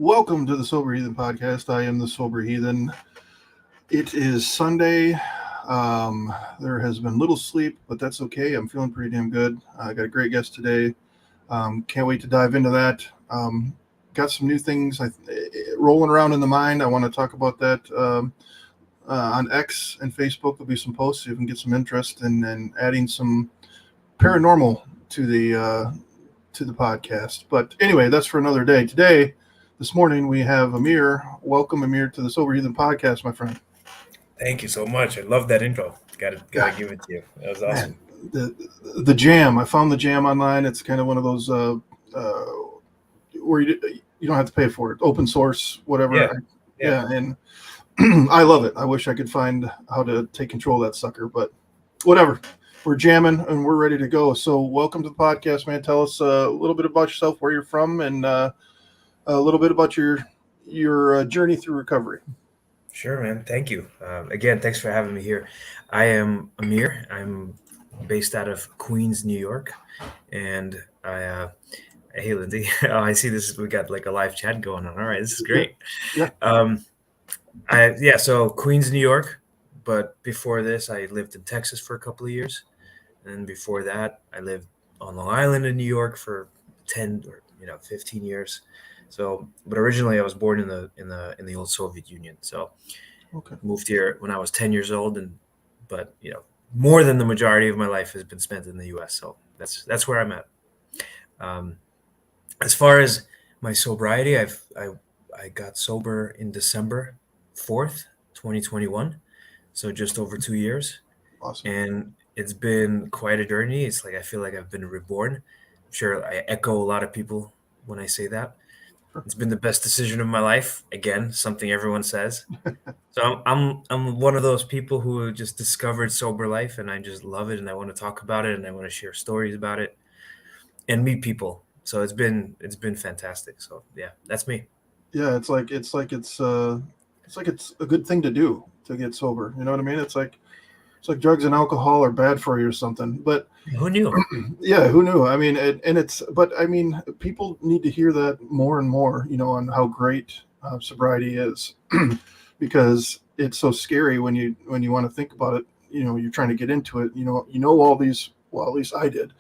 Welcome to the Sober Heathen podcast. I am the Sober Heathen. It is Sunday. There has been little sleep, but that's okay. I'm feeling pretty damn good. I got a great guest today. Can't wait to dive into that. Got some new things rolling around in the mind. I want to talk about that on X and Facebook. There'll be some posts so you can get some interest in adding some paranormal to the podcast. But anyway, that's for another day. This morning we have Amir. Welcome, Amir, to the Sober Heathen podcast, my friend. Thank you so much. I love that intro. Gotta give it to you. That was awesome. Man, the jam. I found the jam online. It's kind of one of those where you don't have to pay for it. Open source, whatever. Yeah. And I love it. I wish I could find how to take control of that sucker, but whatever. We're jamming and we're ready to go. So welcome to the podcast, man. Tell us a little bit about yourself, where you're from, and a little bit about your journey through recovery. Sure, man. Thank you. Again, thanks for having me here. I am Amir. I'm based out of Queens, New York, and hey, Lindsay. I see this. We got like a live chat going on. All right, this is great. Yeah. So Queens, New York. But before this, I lived in Texas for a couple of years, and before that, I lived on Long Island in New York for 10 or 15 years. So, but originally I was born in the old Soviet Union. So, Moved here when I was 10 years old, but more than the majority of my life has been spent in the U.S. So that's where I'm at. As far as my sobriety, I got sober in December 4th, 2021. So just over 2 years. Awesome. And it's been quite a journey. It's like I feel like I've been reborn. I'm sure I echo a lot of people when I say that. It's been the best decision of my life. Again, something everyone says. So I'm one of those people who just discovered sober life, and I just love it, and I want to talk about it, and I want to share stories about it, and meet people. So it's been fantastic. So yeah, that's me. Yeah, it's like it's a good thing to do to get sober. You know what I mean? It's like drugs and alcohol are bad for you or something. But who knew? Yeah, who knew? I mean, people need to hear that more and more, on how great sobriety is, because it's so scary when you want to think about it. You're trying to get into it. All these. Well, at least I did.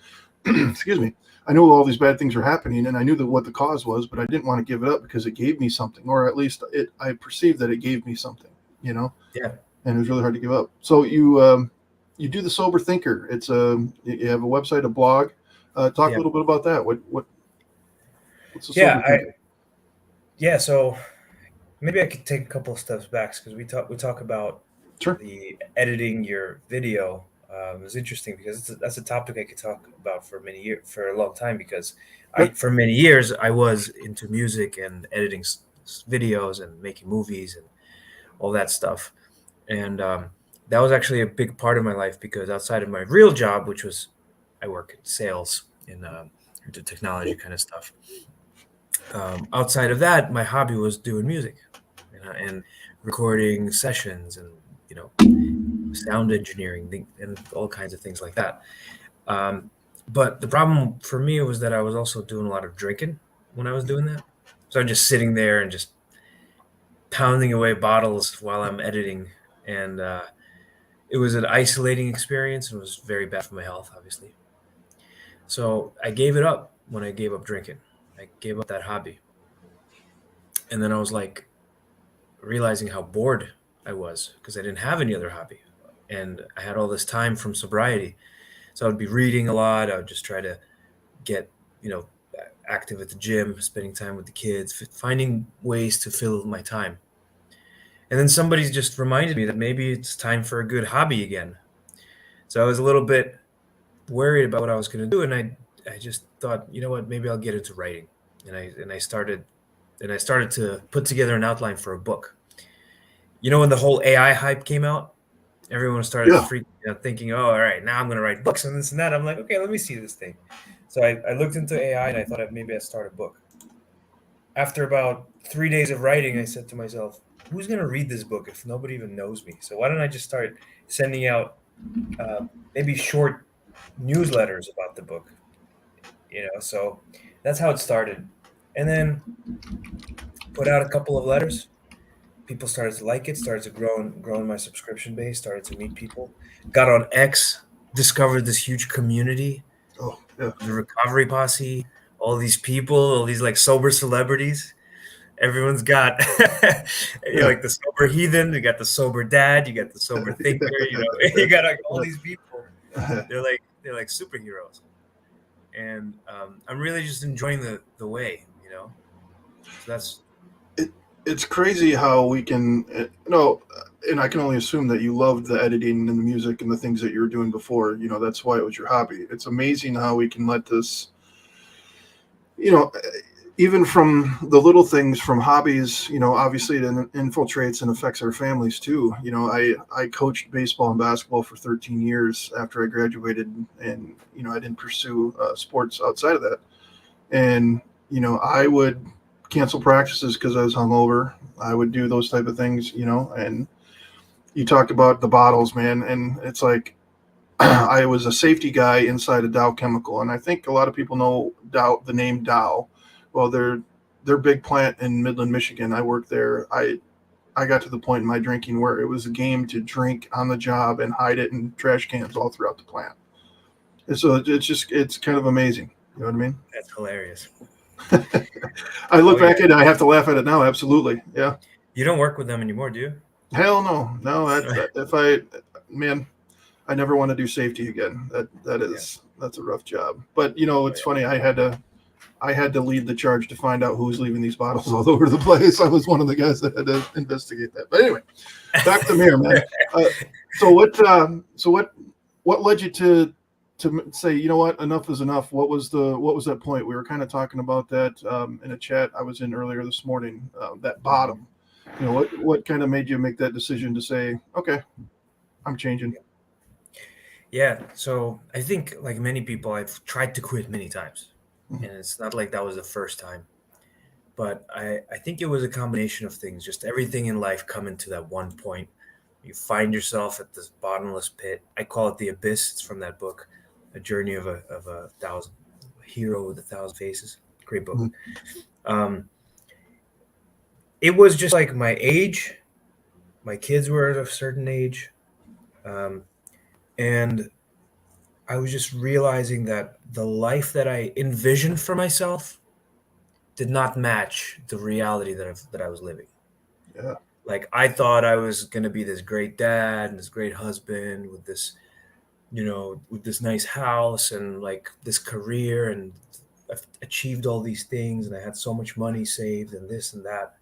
Excuse me. I knew all these bad things were happening, and I knew what the cause was, but I didn't want to give it up because it gave me something, or at least I perceived that it gave me something. Yeah. And it was really hard to give up. So you do the Sober Thinker. It's you have a website, a blog. Talk a little bit about that. What's the Sober Thinker? So maybe I could take a couple of steps back because we talk about the editing your video. It was interesting because that's a topic I could talk about for a long time, because for many years I was into music and editing videos and making movies and all that stuff. And that was actually a big part of my life, because outside of my real job, which was I work in sales and into technology kind of stuff. Outside of that, my hobby was doing music and recording sessions and sound engineering and all kinds of things like that. But the problem for me was that I was also doing a lot of drinking when I was doing that. So I'm just sitting there and just pounding away bottles while I'm editing. And it was an isolating experience, and it was very bad for my health, obviously. So I gave it up when I gave up drinking. I gave up that hobby. And then I was like realizing how bored I was, because I didn't have any other hobby. And I had all this time from sobriety. So I would be reading a lot. I would just try to get, active at the gym, spending time with the kids, finding ways to fill my time. And then somebody just reminded me that maybe it's time for a good hobby again. So I was a little bit worried about what I was going to do. And I just thought, you know what, maybe I'll get into writing. And I started to put together an outline for a book. When the whole AI hype came out, everyone started freaking out, thinking, oh, all right, now I'm going to write books and this and that. I'm like, okay, let me see this thing. So I looked into AI, and I thought maybe I'd start a book. After about 3 days of writing, I said to myself, who's going to read this book if nobody even knows me? So why don't I just start sending out maybe short newsletters about the book? So that's how it started. And then Put out a couple of letters. People started to like it, started to grow in my subscription base, started to meet people. Got on X, discovered this huge community, Oh, yeah. the recovery posse, all these people, all these like sober celebrities. Everyone's got Yeah. like the sober heathen, you got the sober dad, you got the sober thinker, you got like all these people. They're like superheroes. And I'm really just enjoying the way, So that's It's crazy how we can, and I can only assume that you loved the editing and the music and the things that you were doing before. That's why it was your hobby. It's amazing how we can let this, even from the little things, from hobbies, obviously it infiltrates and affects our families too. I coached baseball and basketball for 13 years after I graduated, and I didn't pursue sports outside of that. And I would cancel practices because I was hungover. I would do those type of things, and you talked about the bottles, man, and it's like I was a safety guy inside a Dow Chemical, and I think a lot of people know the name Dow. Well, their big plant in Midland, Michigan. I worked there. I got to the point in my drinking where it was a game to drink on the job and hide it in trash cans all throughout the plant. And so it's kind of amazing. You know what I mean? That's hilarious. I look back at it, I have to laugh at it now. Absolutely. Yeah. You don't work with them anymore, do you? Hell no. No, I never want to do safety again. That's a rough job. But it's funny. I had to lead the charge to find out who's leaving these bottles all over the place. I was one of the guys that had to investigate that. But anyway, back to Amir, man. So what led you to say, you know what, enough is enough? What was that point? We were kind of talking about that in a chat I was in earlier this morning. That bottom. What kind of made you make that decision to say, okay, I'm changing? Yeah. So I think, like many people, I've tried to quit many times. Mhm. And it's not like that was the first time. But I think it was a combination of things, just everything in life coming to that one point. You find yourself at this bottomless pit. I call it the abyss. It's from that book, A Journey of a Thousand, Hero with a Thousand Faces. Great book. It was just like my age. My kids were at a certain age. And I was just realizing that the life that I envisioned for myself did not match the reality that I was living. Yeah. Like, I thought I was going to be this great dad and this great husband with this, with this nice house and like this career, and I've achieved all these things and I had so much money saved and this and that.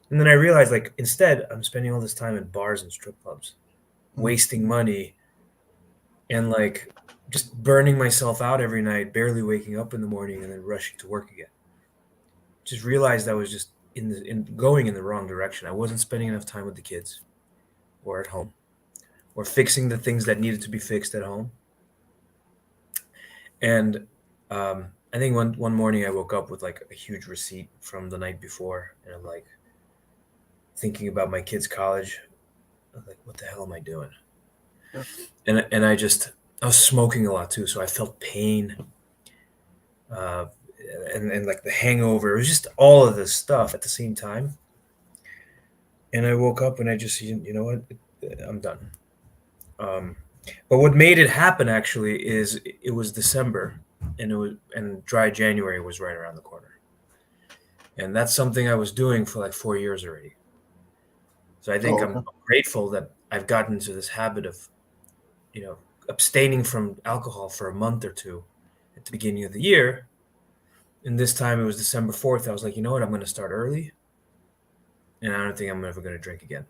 And then I realized, like, instead I'm spending all this time in bars and strip clubs, wasting money and like just burning myself out every night, barely waking up in the morning and then rushing to work again. Just realized I was just going in the wrong direction. I wasn't spending enough time with the kids or at home or fixing the things that needed to be fixed at home. And I think one morning I woke up with like a huge receipt from the night before, and I'm like thinking about my kids' college. I was like, what the hell am I doing? Yeah. And I was smoking a lot too, so I felt pain. And like the hangover, it was just all of this stuff at the same time. And I woke up and I just, you know what, I'm done. But what made it happen actually is it was December, and dry January was right around the corner. And that's something I was doing for like 4 years already. So I think I'm grateful that I've gotten into this habit of, abstaining from alcohol for a month or two at the beginning of the year. And this time it was December 4th. I was like, you know what? I'm going to start early. And I don't think I'm ever going to drink again.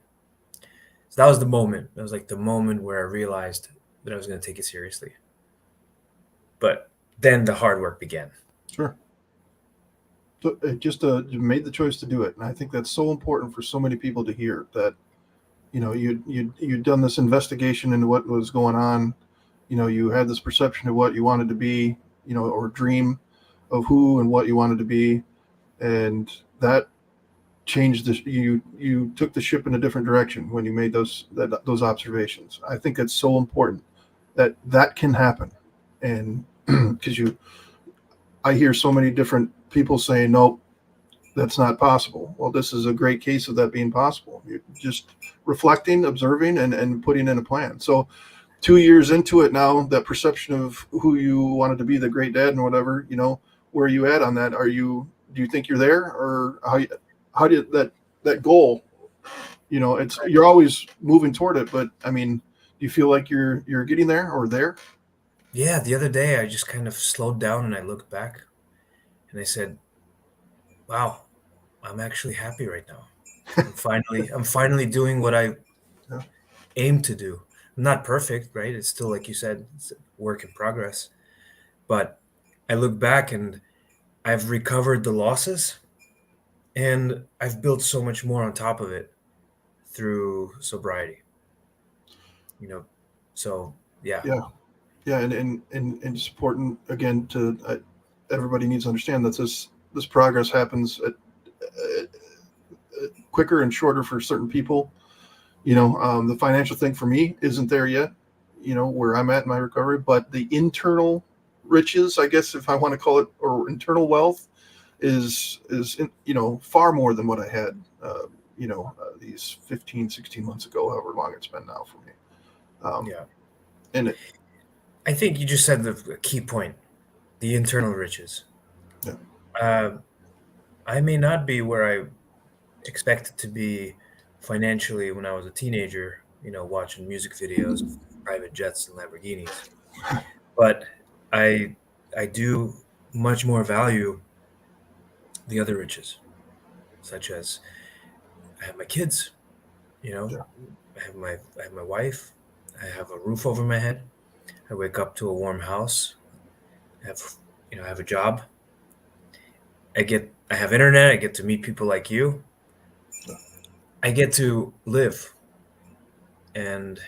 So that was the moment. That was like the moment where I realized that I was going to take it seriously. But then the hard work began. Sure. So you made the choice to do it. And I think that's so important for so many people to hear, that, you'd done this investigation into what was going on. You had this perception of what you wanted to be, or dream of who and what you wanted to be. And that changed you took the ship in a different direction when you made those observations. I think it's so important that can happen. And because I hear so many different people saying, nope, that's not possible. Well, this is a great case of that being possible. You're just reflecting, observing, and putting in a plan. So 2 years into it now, that perception of who you wanted to be, the great dad and whatever, where are you at on that? Do you think you're there, or how did that goal, you're always moving toward it, but I mean, do you feel like you're getting there or there? Yeah, the other day I just kind of slowed down and I looked back and I said, "Wow, I'm actually happy right now. I'm finally doing what I Yeah. aim to do. I'm not perfect, right? It's still like you said, it's a work in progress. But I look back and I've recovered the losses and I've built so much more on top of it through sobriety. You know, so yeah, Yeah. Yeah. And it's important again to everybody needs to understand that this progress happens quicker and shorter for certain people. The financial thing for me isn't there yet, where I'm at in my recovery, but the internal riches, I guess, if I want to call it, or internal wealth is far more than what I had, these 15, 16 months ago, however long it's been now for me. yeah. And it, I think you just said the key point, the internal riches. yeah, Uh, I may not be where I expected to be financially when I was a teenager, watching music videos of private jets and Lamborghinis. But I I do much more value the other riches, such as I have my kids, you know, yeah, I have my wife, I have a roof over my head, I wake up to a warm house, I have I have a job, I have internet, I get to meet people like you, I get to live and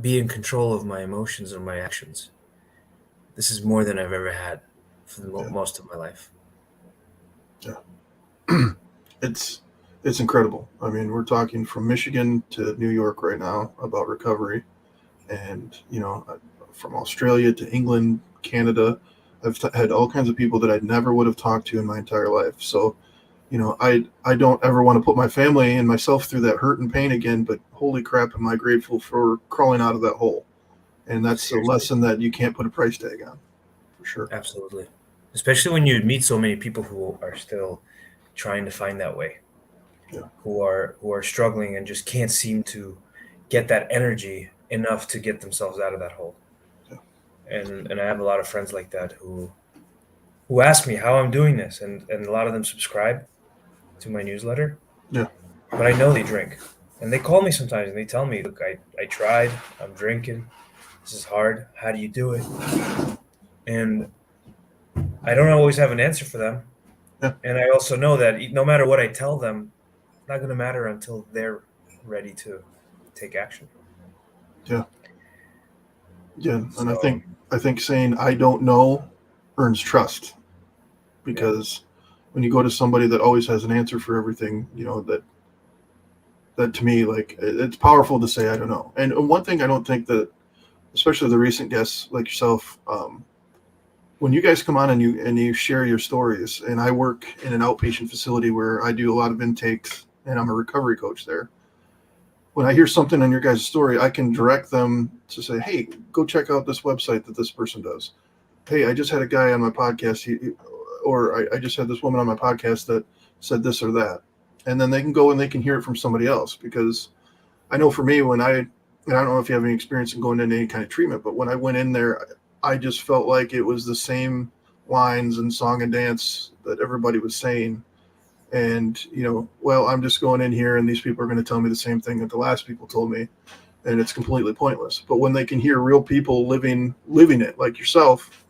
be in control of my emotions and my actions. This is more than I've ever had for yeah, most of my life. yeah. It's incredible. I mean, we're talking from Michigan to New York right now about recovery, and from Australia to England, Canada. I've had all kinds of people that I never would have talked to in my entire life. So, I don't ever want to put my family and myself through that hurt and pain again. But holy crap, am I grateful for crawling out of that hole? And that's a Seriously, lesson that you can't put a price tag on, for sure. absolutely. Especially when you meet so many people who are still trying to find that way, Yeah, who are struggling and just can't seem to get that energy enough to get themselves out of that hole. yeah, And I have a lot of friends like that who ask me how I'm doing this, and a lot of them subscribe to my newsletter, yeah, but I know they drink. And they call me sometimes and they tell me, look, I tried, I'm drinking, this is hard. How do you do it? And I don't always have an answer for them. yeah, And I also know that no matter what I tell them, it's not going to matter until they're ready to take action. yeah, yeah. And I So, think saying I don't know earns trust, yeah, because when you go to somebody that always has an answer for everything, that to me, like, it's powerful to say I don't know. And one thing I don't think that, especially the recent guests like yourself, when you guys come on and you share your stories, and I work in an outpatient facility where I do a lot of intakes and I'm a recovery coach there. When I hear something on your guys' story, I can direct them to say, hey, go check out this website that this person does. Hey, I just had a guy on my podcast, or I just had this woman on my podcast that said this or that. And then they can go and they can hear it from somebody else. Because I know for me, and I don't know if you have any experience in going into any kind of treatment, but when I went in there, I just felt like it was the same lines and song and dance that everybody was saying. And, well, I'm just going in here and these people are going to tell me the same thing that the last people told me. And it's completely pointless. But when they can hear real people living it like yourself,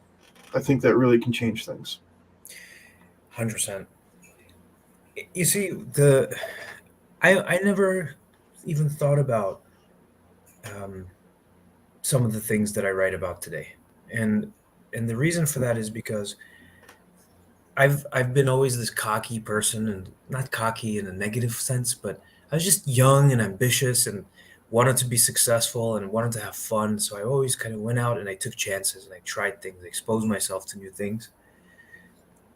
I think that really can change things. 100%. You see, I never even thought about um, some of the things that I write about today, and the reason for that is because I've been always this cocky person, and not cocky in a negative sense, but I was just young and ambitious and wanted to be successful and wanted to have fun. So I always kind of went out and I took chances and I tried things, exposed myself to new things,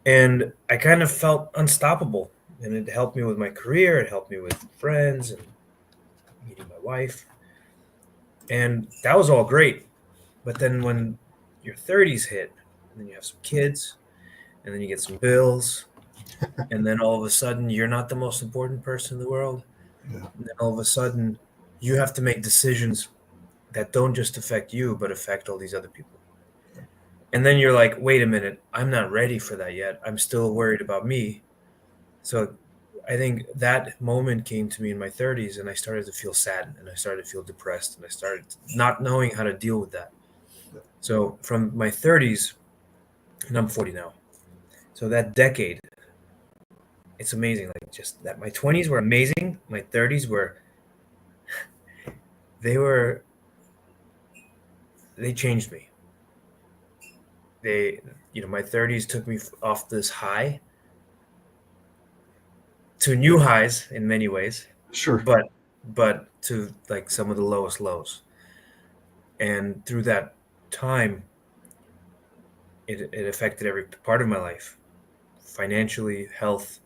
and I kind of felt unstoppable and it helped me with my career. It helped me with friends and meeting my wife, and that was all great. But then when your 30s hit, and then you have some kids, and then you get some bills, and then all of a sudden you're not the most important person in the world. Yeah. And then all of a sudden you have to make decisions that don't just affect you, but affect all these other people. And then you're like, wait a minute, I'm not ready for that yet. I'm still worried about me. So I think that moment came to me in my 30s, and I started to feel sad, and I started to feel depressed, and I started not knowing how to deal with that. So from my 30s, and I'm 40 now. So that decade, it's amazing. Like just that my 20s were amazing. My 30s they were, they changed me. They, my 30s took me off this high to new highs in many ways, Sure. but to like some of the lowest lows. And through that time, it affected every part of my life, financially, health,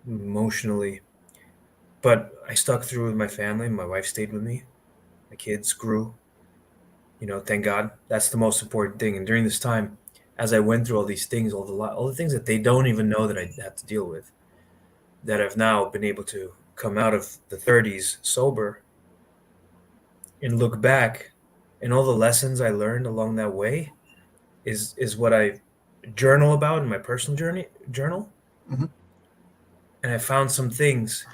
emotionally. But I stuck through with my family. My wife stayed with me. My kids grew. Thank God. That's the most important thing. And during this time, as I went through all these things, all the things that they don't even know that I had to deal with, that I've now been able to come out of the 30s sober and look back, and all the lessons I learned along that way is what I journal about in my personal journal. Mm-hmm. And I found some things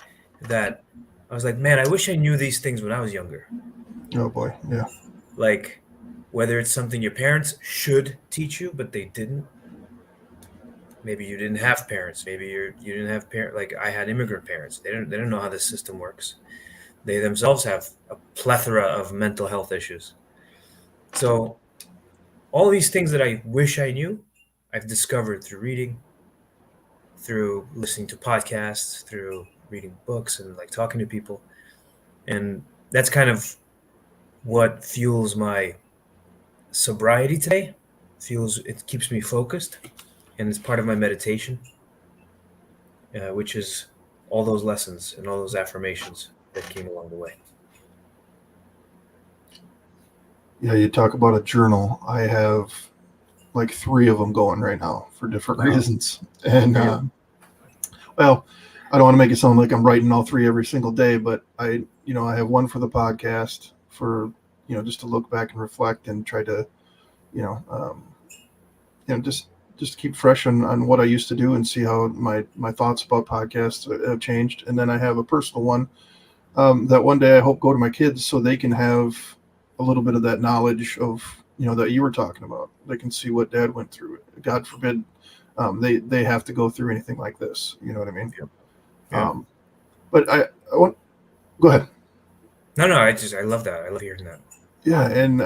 that I was like, man, I wish I knew these things when I was younger. Oh boy, yeah. Like whether it's something your parents should teach you, but they didn't. Maybe you didn't have parents. Maybe you didn't have parents. Like I had immigrant parents. They don't know how this system works. They themselves have a plethora of mental health issues. So all these things that I wish I knew, I've discovered through reading, through listening to podcasts, through reading books and like talking to people. And that's kind of what fuels my sobriety today. It keeps me focused, and it's part of my meditation, which is all those lessons and all those affirmations that came along the way. Yeah, you talk about a journal. I have like 3 of them going right now for different reasons. And well, I don't want to make it sound like I'm writing all 3 every single day, but I have one for the podcast for, just to look back and reflect and try to, just keep fresh on what I used to do and see how my thoughts about podcasts have changed. And then I have a personal one that one day I hope go to my kids so they can have a little bit of that knowledge of, that you were talking about. They can see what Dad went through. God forbid they have to go through anything like this. You know what I mean? Yeah. But I want, go ahead. No, I love that. I love hearing that. Yeah, and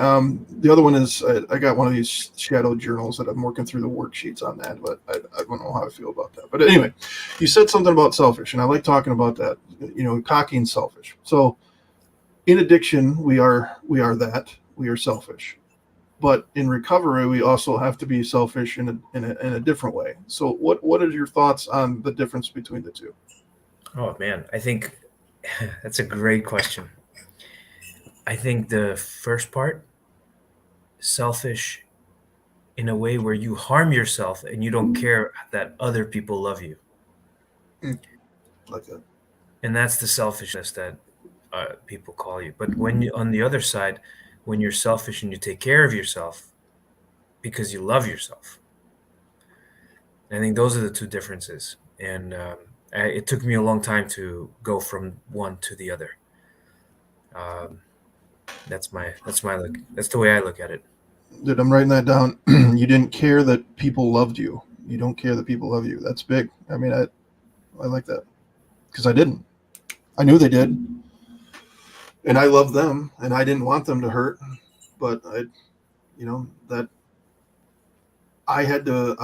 the other one is I got one of these shadow journals that I'm working through the worksheets on that, but I don't know how I feel about that. But anyway, you said something about selfish, and I like talking about that. Cocky and selfish. So in addiction, we are selfish, but in recovery, we also have to be selfish in a different way. So what are your thoughts on the difference between the two? Oh man, I think that's a great question. I think the first part, selfish in a way where you harm yourself and you don't care that other people love you. Like that. And that's the selfishness that people call you. But when you, on the other side, when you're selfish and you take care of yourself because you love yourself, I think those are the two differences. And it took me a long time to go from one to the other. That's my look. That's the way I look at it. Dude, I'm writing that down. You didn't care that people loved you. You don't care that people love you. That's big. I mean, I like that because I didn't. I knew they did, and I loved them, and I didn't want them to hurt. But that I had to.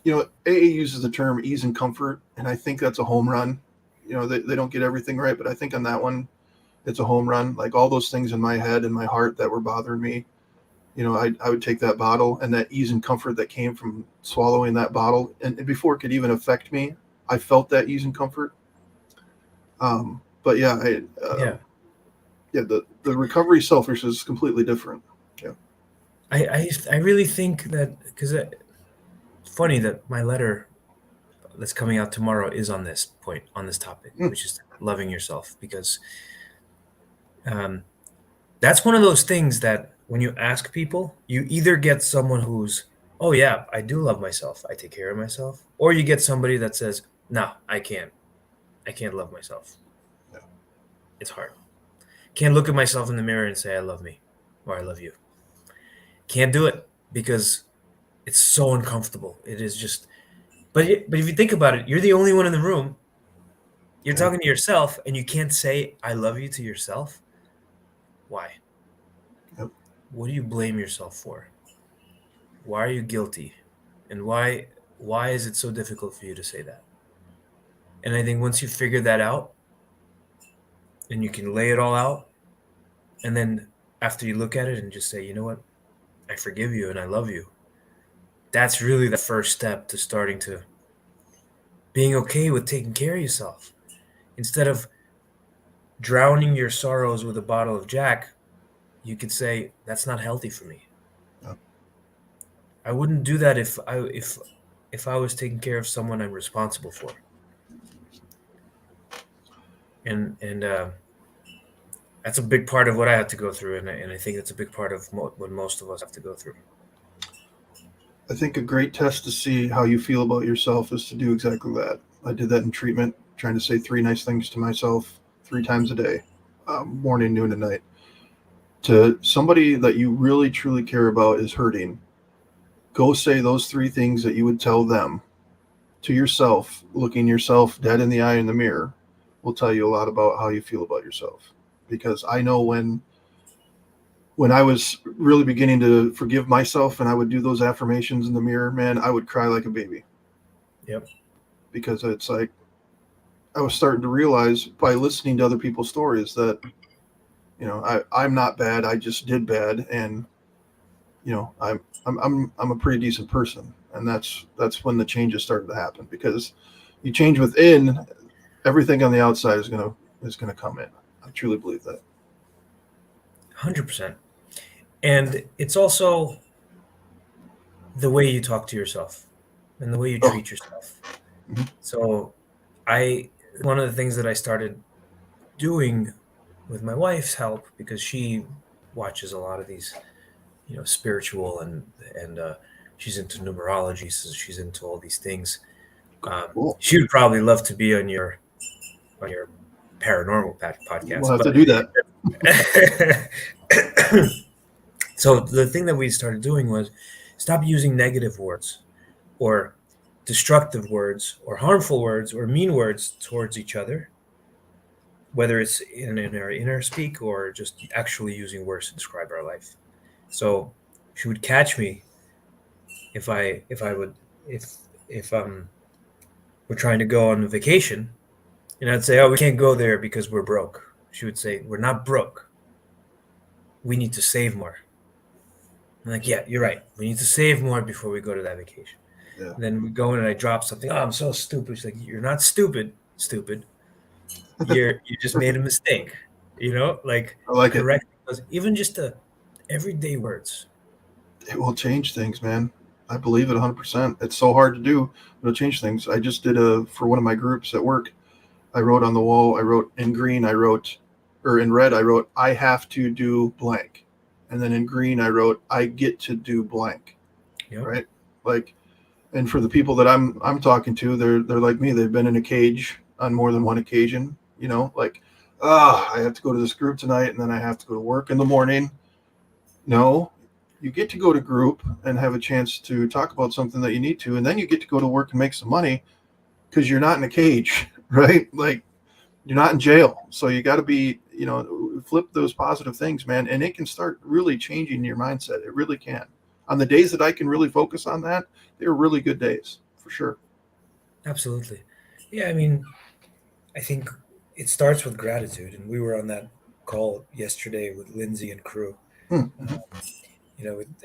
AA uses the term ease and comfort, and I think that's a home run. They don't get everything right, but I think on that one, it's a home run. Like all those things in my head and my heart that were bothering me, I would take that bottle, and that ease and comfort that came from swallowing that bottle, and before it could even affect me, I felt that ease and comfort. But yeah, the recovery selfish is completely different. Yeah. I really think that, because it's funny that my letter that's coming out tomorrow is on this point, on this topic, which is loving yourself, because that's one of those things that when you ask people, you either get someone who's, oh yeah, I do love myself, I take care of myself, or you get somebody that says, no, I can't love myself. Yeah. It's hard. Can't look at myself in the mirror and say I love me or I love you. Can't do it because it's so uncomfortable. It is just, but if you think about it, you're the only one in the room. You're talking to yourself, and you can't say I love you to yourself. Why? Yep. What do you blame yourself for? Why are you guilty? And why is it so difficult for you to say that? And I think once you figure that out and you can lay it all out, and then after you look at it and just say, you know what, I forgive you and I love you, that's really the first step to starting to being okay with taking care of yourself. Instead of drowning your sorrows with a bottle of Jack, you could say, that's not healthy for me. Yeah. I wouldn't do that if I was taking care of someone I'm responsible for. And that's a big part of what I had to go through, and I think that's a big part of what most of us have to go through. I think a great test to see how you feel about yourself is to do exactly that. I did that in treatment, trying to say 3 nice things to myself 3 times a day, morning, noon, and night. To somebody that you really, truly care about is hurting, go say those 3 things that you would tell them to yourself. Looking yourself dead in the eye in the mirror will tell you a lot about how you feel about yourself. Because I know when I was really beginning to forgive myself and I would do those affirmations in the mirror, man, I would cry like a baby. Yep. Because it's like I was starting to realize by listening to other people's stories that, I'm not bad. I just did bad, and I'm a pretty decent person, and that's when the changes started to happen. Because you change within, everything on the outside is gonna come in. I truly believe that. 100%. And it's also the way you talk to yourself and the way you treat yourself. Mm-hmm. So one of the things that I started doing with my wife's help, because she watches a lot of these, spiritual and she's into numerology, so she's into all these things. Cool. She would probably love to be on your paranormal podcast. We'll have to do that. So the thing that we started doing was stop using negative words or destructive words or harmful words or mean words towards each other, whether it's in our inner speak or just actually using words to describe our life. So she would catch me if we're trying to go on a vacation, and I'd say, oh, we can't go there because we're broke. She would say, we're not broke. We need to save more. I'm like, yeah, you're right. We need to save more before we go to that vacation. Yeah. Then we go in and I drop something. Oh, I'm so stupid. She's like, you're not stupid. You just made a mistake. Like I like correct. Because even just the everyday words. It will change things, man. I believe it 100%. It's so hard to do, but it'll change things. I just did for one of my groups at work. I wrote on the wall, I wrote in green, in red, I wrote, I have to do blank. And then in green, I wrote, I get to do blank. Yep. Right? Like, and for the people that I'm talking to, they're like me. They've been in a cage on more than one occasion. Like, I have to go to this group tonight, and then I have to go to work in the morning. No, you get to go to group and have a chance to talk about something that you need to, and then you get to go to work and make some money because you're not in a cage, right? Like, you're not in jail. So you got to be, flip those positive things, man. And it can start really changing your mindset. It really can. On the days that I can really focus on that, they're really good days for sure. Absolutely. Yeah. I mean, I think it starts with gratitude. And we were on that call yesterday with Lindsay and crew. Mm-hmm.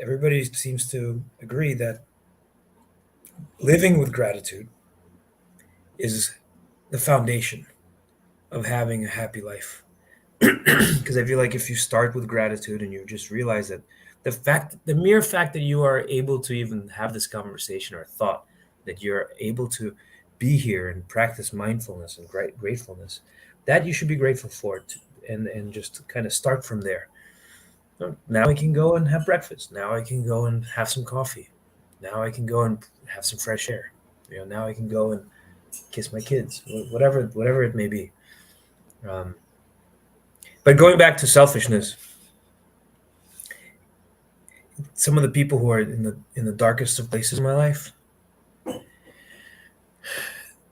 everybody seems to agree that living with gratitude is the foundation of having a happy life. Because I feel like if you start with gratitude and you just realize that the mere fact that you are able to even have this conversation or thought that you're able to be here and practice mindfulness and gratefulness, that you should be grateful for it, and just kind of start from there. Now I can go and have breakfast. Now I can go and have some coffee. Now I can go and have some fresh air. Now I can go and kiss my kids, whatever it may be. But going back to selfishness, some of the people who are in the darkest of places in my life,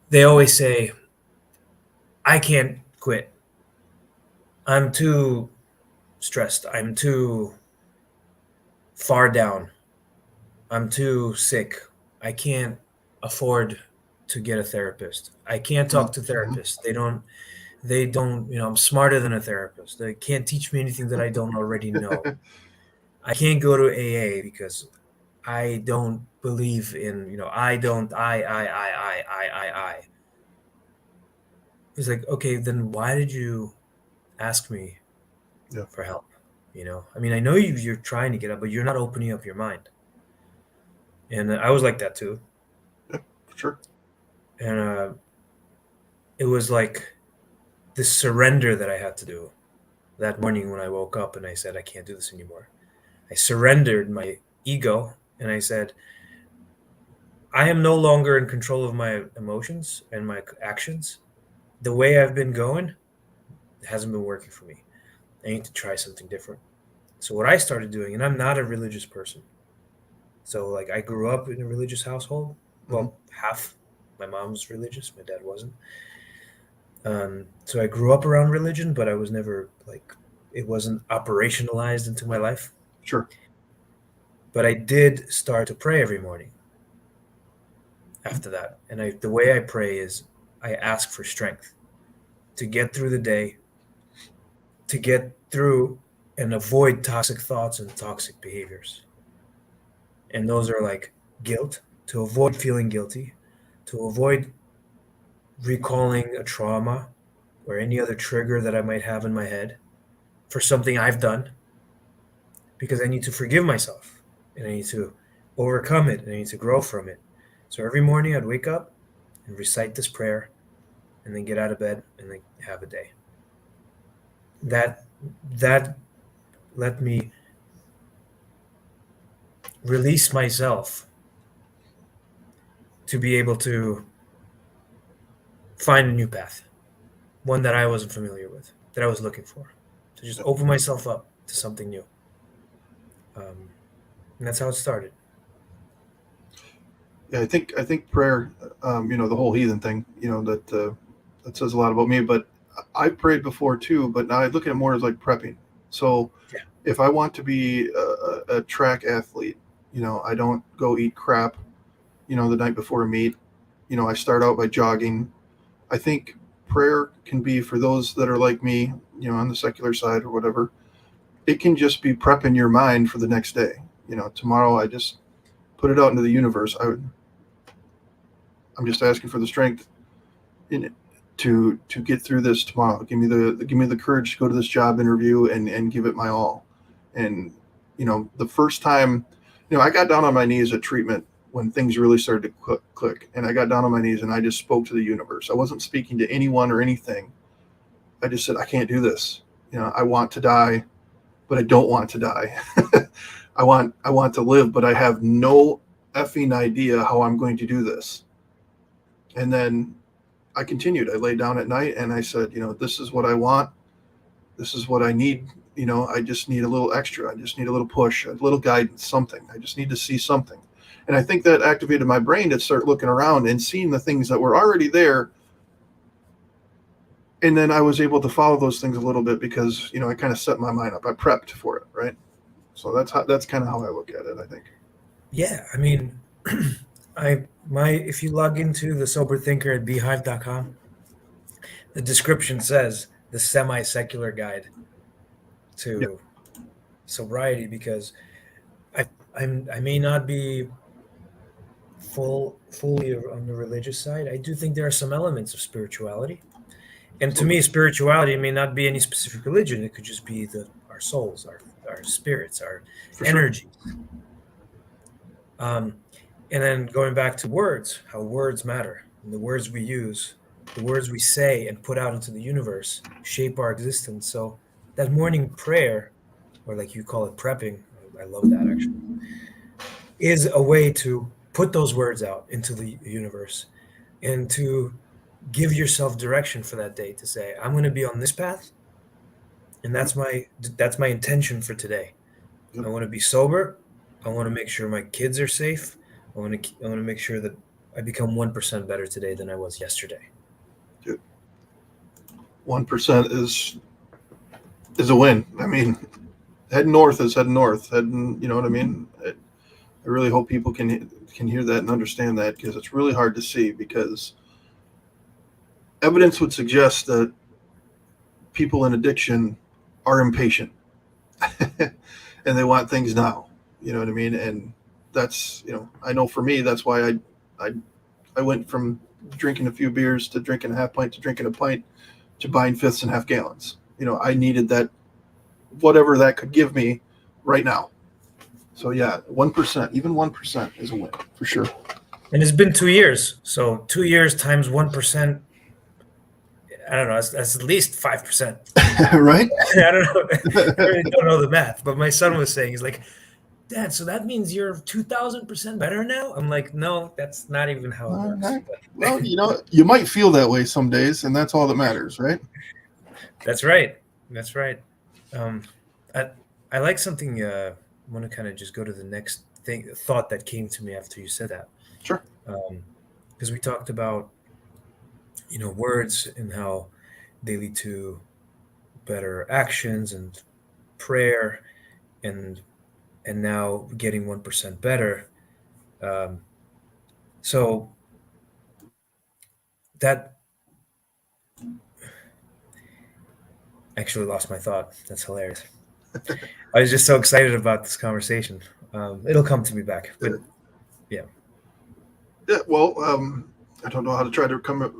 they always say, "I can't quit. I'm too stressed. I'm too far down. I'm too sick. I can't afford to get a therapist. I can't talk to therapists. They don't, I'm smarter than a therapist. They can't teach me anything that I don't already know. I can't go to AA because I don't believe in, I don't, I. It's like, okay, then why did you ask me for help? I mean, I know you're trying to get up, but you're not opening up your mind. And I was like that too. Yeah, for sure. And it was like this surrender that I had to do that morning when I woke up and I said, I can't do this anymore. I surrendered my ego and I said, I am no longer in control of my emotions and my actions. The way I've been going hasn't been working for me. I need to try something different. So what I started doing, and I'm not a religious person. So like I grew up in a religious household. Well, half. My mom was religious. My dad wasn't. So I grew up around religion, but I was never it wasn't operationalized into my life. Sure. But I did start to pray every morning after that. And the way I pray is I ask for strength to get through the day, to get through and avoid toxic thoughts and toxic behaviors. And those are like guilt, to avoid feeling guilty, to avoid recalling a trauma or any other trigger that I might have in my head for something I've done, because I need to forgive myself and I need to overcome it and I need to grow from it. So every morning I'd wake up and recite this prayer and then get out of bed and then have a day. That let me release myself to be able to find a new path, one that I wasn't familiar with, that I was looking for, to just open myself up to something new. And that's how it started. Yeah, I think prayer, the whole heathen thing, that says a lot about me. But I prayed before too, but now I look at it more as like prepping. So if I want to be a track athlete, I don't go eat crap, the night before a meet. I start out by jogging. I think prayer can be for those that are like me, on the secular side or whatever. It can just be prepping your mind for the next day. Tomorrow I just put it out into the universe. I'm just asking for the strength in it to get through this tomorrow. Give me the courage to go to this job interview and give it my all. And the first time, I got down on my knees at treatment when things really started to click, and I got down on my knees and I just spoke to the universe. I wasn't speaking to anyone or anything. I just said, I can't do this. I want to die, but I don't want to die. I want to live, but I have no effing idea how I'm going to do this. And then I continued. I laid down at night and I said, this is what I want. This is what I need. I just need a little extra. I just need a little push, a little guidance, something. I just need to see something. And I think that activated my brain to start looking around and seeing the things that were already there. And then I was able to follow those things a little bit because, I kind of set my mind up. I prepped for it, right? So that's kind of how I look at it, I think. Yeah, I mean, if you log into the Sober Thinker at beehive.com, the description says the semi-secular guide to sobriety, because I may not be fully on the religious side. I do think there are some elements of spirituality. And to me, spirituality may not be any specific religion. It could just be our souls, our spirits, our energy. And then going back to words, how words matter, and the words we use, the words we say and put out into the universe shape our existence. So that morning prayer, or like you call it prepping, I love that actually, is a way to put those words out into the universe and to give yourself direction for that day, to say, I'm going to be on this path, and that's my intention for today. I want to be sober. I want to make sure my kids are safe. I want to make sure that I become 1% better today than I was yesterday. 1% is a win. I mean, heading north is heading north. Heading, you know what I mean? I really hope people can hear that and understand that, because it's really hard to see, because evidence would suggest that people in addiction are impatient and they want things now. You know what I mean? And that's, I know for me, that's why I went from drinking a few beers to drinking a half pint to drinking a pint to buying fifths and half gallons. I needed that, whatever that could give me right now. So yeah, 1%, even 1% is a win for sure. And it's been 2 years. So 2 years times 1%, I don't know, that's at least 5%. Right? I don't know. I really don't know the math, but my son was saying, he's like, Dad, so that means you're 2,000% better now? I'm like, no, that's not even how it works. Well, you might feel that way some days, and that's all that matters, right? That's right. That's right. I like something. I want to kind of just go to the next thought that came to me after you said that. Sure. Because we talked about, words and how they lead to better actions and prayer, and now getting 1% better. So that actually lost my thought. That's hilarious. I was just so excited about this conversation. It'll come to me back, but yeah. Yeah. Well, I don't know how to try to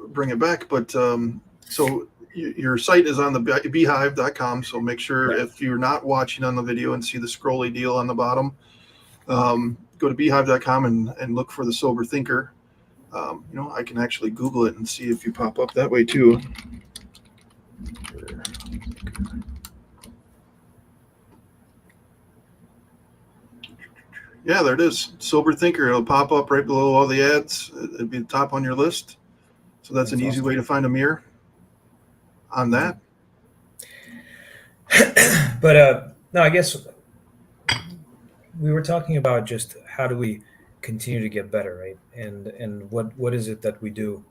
bring it back, but so your site is on the beehive.com. So make sure if you're not watching on the video and see the scrolly deal on the bottom, go to beehive.com and look for the Sober Thinker. I can actually Google it and see if you pop up that way too. Yeah, there it is. Sober Thinker. It'll pop up right below all the ads. It'll be the top on your list. So that's an easy way to find Amir on that. But no, I guess we were talking about just how do we continue to get better, right? And what is it that we do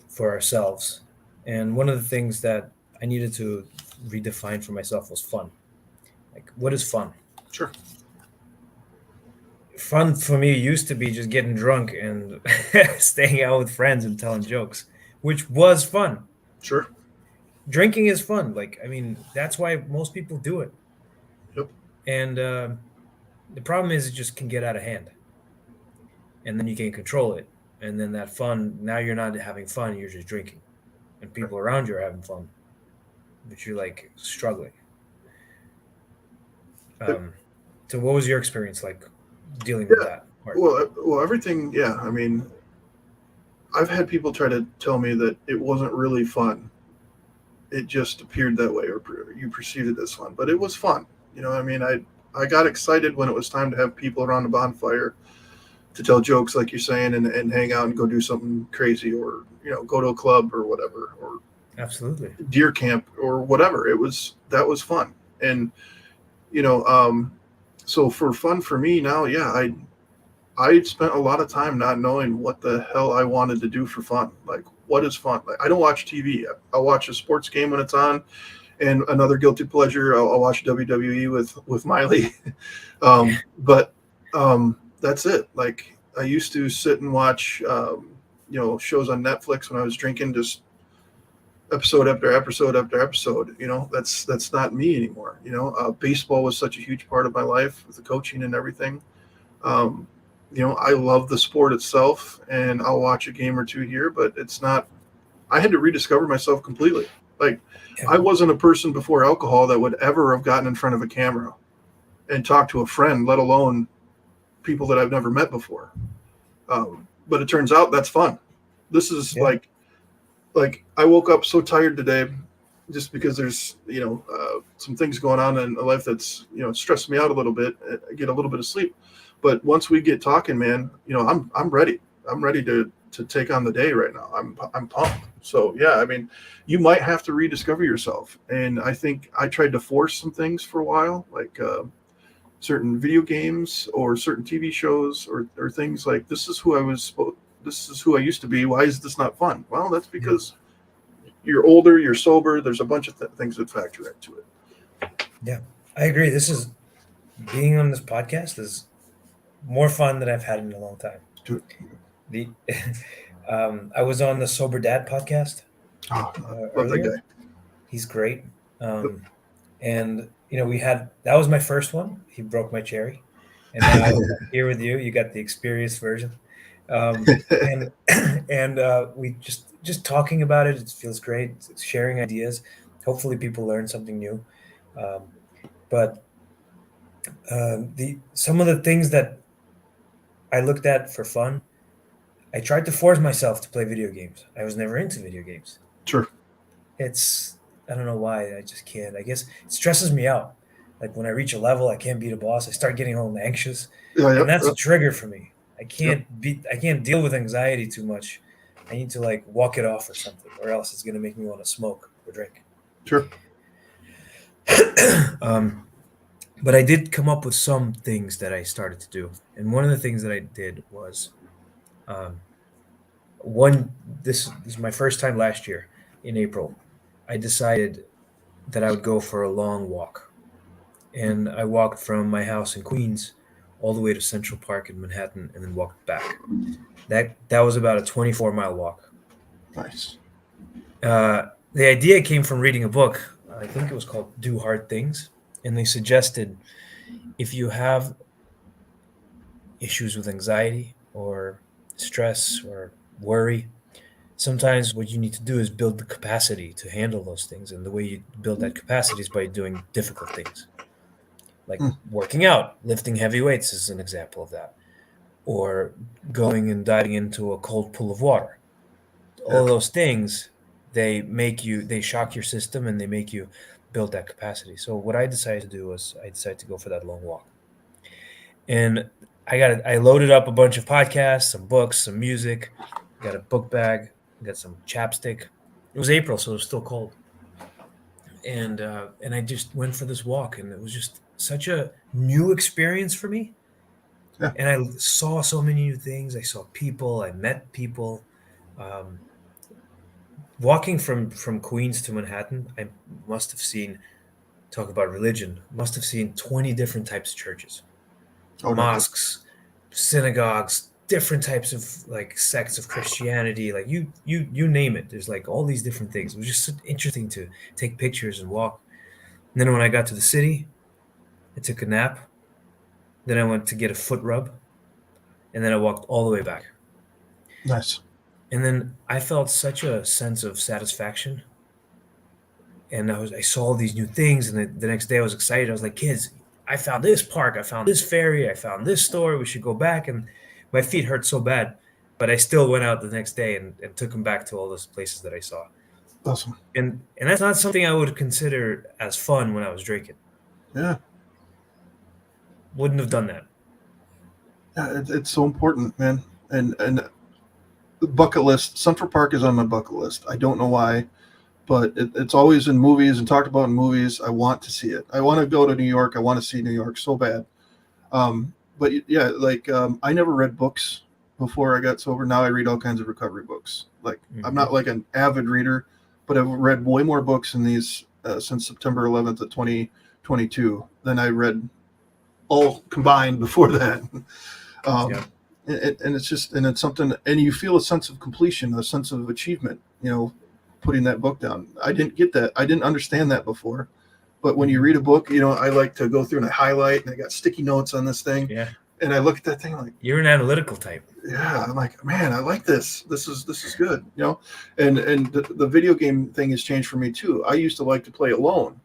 for ourselves? And one of the things that I needed to redefine for myself was fun. Like, what is fun? Sure. Fun for me used to be just getting drunk and staying out with friends and telling jokes, which was fun. Sure. Drinking is fun. Like, I mean, that's why most people do it. Yep. And the problem is it just can get out of hand. And then you can't control it. And then that fun, now you're not having fun, you're just drinking. And people around you are having fun, but you're like struggling. So what was your experience like dealing with that part? Well, everything, yeah. I mean, I've had people try to tell me that it wasn't really fun. It just appeared that way, or you perceived it as fun, but it was fun. I mean, I got excited when it was time to have people around the bonfire to tell jokes, like you're saying, and hang out and go do something crazy, or, go to a club or whatever, or absolutely deer camp or whatever. That was fun. And, so for fun for me now, yeah, I spent a lot of time not knowing what the hell I wanted to do for fun. Like, what is fun? Like, I don't watch TV. I'll watch a sports game when it's on, and another guilty pleasure, I'll watch WWE with Miley. But that's it. Like, I used to sit and watch, shows on Netflix when I was drinking, just episode after episode after episode. That's not me anymore. Baseball was such a huge part of my life with the coaching and everything. I love the sport itself, and I'll watch a game or two here, but it's not. I had to rediscover myself completely. Like, Yeah. I wasn't a person before alcohol that would ever have gotten in front of a camera and talked to a friend, let alone people that I've never met before. But it turns out that's fun. This is like I woke up so tired today just because there's, some things going on in life that's, stressed me out a little bit. I get a little bit of sleep. But once we get talking, man, I'm ready. I'm ready to take on the day right now. I'm pumped. So yeah, I mean, you might have to rediscover yourself. And I think I tried to force some things for a while, like certain video games or certain TV shows or things like this is who I used to be. Why is this not fun? Well, that's because you're older, you're sober. There's a bunch of things that factor into it. Yeah, I agree. Being on this podcast is more fun than I've had in a long time. I was on the Sober Dad podcast Love earlier. that guy. He's great. And that was my first one. He broke my cherry. And now here with you got the experienced version. And we just talking about it feels great. It's sharing ideas. Hopefully people learn something new. But some of the things that I looked at for fun, I tried to force myself to play video games. I was never into video games. Sure. I don't know why. I just can't. I guess it stresses me out. Like when I reach a level, I can't beat a boss. I start getting a little anxious, and that's a trigger for me. I can't deal with anxiety too much. I need to like walk it off or something, or else it's gonna make me want to smoke or drink. Sure. But I did come up with some things that I started to do, and one of the things that I did was, this is my first time last year in April. I decided that I would go for a long walk, and I walked from my house in Queens all the way to Central Park in Manhattan, and then walked back. That was about a 24-mile walk. Nice. The idea came from reading a book. I think it was called Do Hard Things. And they suggested if you have issues with anxiety or stress or worry, sometimes what you need to do is build the capacity to handle those things. And the way you build that capacity is by doing difficult things. Like working out, lifting heavy weights is an example of that. Or going and diving into a cold pool of water. All of those things, they shock your system and they make you build that capacity. So what I decided to do was I decided to go for that long walk. And I loaded up a bunch of podcasts, some books, some music, got a book bag, got some chapstick. It was April, so it was still cold. And I just went for this walk, and it was just such a new experience for me. Yeah. And I saw so many new things. I saw people, I met people. Walking from Queens to Manhattan, I must have seen, talk about religion, must have seen 20 different types of churches, mosques, synagogues, different types of like sects of Christianity, like you name it. There's like all these different things. It was just so interesting to take pictures and walk. And then when I got to the city, I took a nap. Then I went to get a foot rub, and then I walked all the way back. Nice. And then I felt such a sense of satisfaction. And I saw all these new things. And the next day I was excited. I was like, kids, I found this park. I found this ferry. I found this store. We should go back. And my feet hurt so bad. But I still went out the next day and took them back to all those places that I saw. Awesome. And that's not something I would consider as fun when I was drinking. Yeah. Wouldn't have done that. Yeah, it's so important, man. And the bucket list, Central Park is on my bucket list. I don't know why, but it's always in movies and talked about in movies. I want to see it. I want to go to New York. I want to see New York so bad. But yeah, like I never read books before I got sober. Now I read all kinds of recovery books. Like I'm not like an avid reader, but I've read way more books in these since September 11th of 2022 than I read all combined before that. And it's just, and it's something, and you feel a sense of completion, a sense of achievement, putting that book down. I didn't get that. I didn't understand that before. But when you read a book, I like to go through and I highlight, and I got sticky notes on this thing. Yeah. And I look at that thing like, You're an analytical type. yeah, I'm like, man, I like this. This is good, you know. And the video game thing has changed for me too. I used to like to play alone.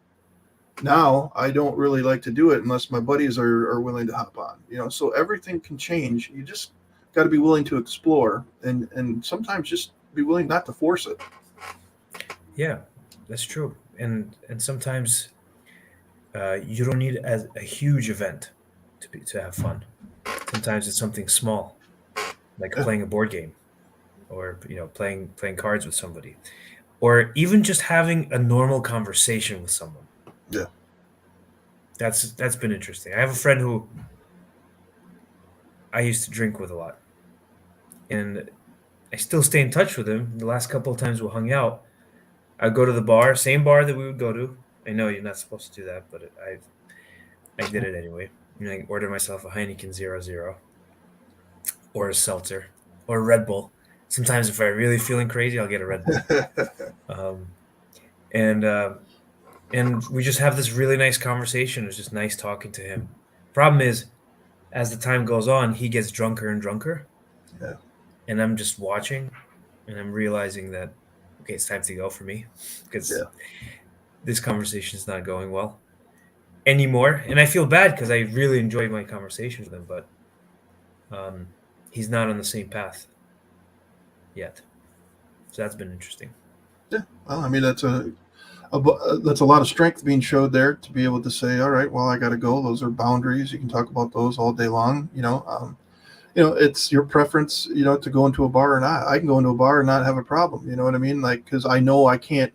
Now I don't really like to do it unless my buddies are willing to hop on, you know. So everything can change. You just got to be willing to explore, and sometimes just be willing not to force it. Yeah, that's true. And sometimes you don't need a huge event to have fun. Sometimes it's something small, like Yeah, playing a board game, or playing cards with somebody, or even just having a normal conversation with someone. yeah, That's been interesting. I have a friend who I used to drink with a lot, and I still stay in touch with him. The last couple of times we hung out, I go to the bar, same bar that we would go to. I know you're not supposed to do that, but I did it anyway. I ordered myself a Heineken 00, or a seltzer, or a Red Bull. Sometimes if I'm really feeling crazy, I'll get a Red Bull. Um, and and we just have this really nice conversation. It's just nice talking to him. Problem is, as the time goes on, he gets drunker and drunker, yeah, and I'm just watching, and I'm realizing that okay, it's time to go for me because yeah. this conversation is not going well anymore. And I feel bad because I really enjoy my conversations with him, but um, he's not on the same path yet. So that's been interesting. Yeah. Well, I mean, that's a lot of strength being showed there to be able to say, all right, well, I got to go. Those are boundaries. You can talk about those all day long. It's your preference, to go into a bar or not. I can go into a bar and not have a problem. You know what I mean? Like, because I know I can't.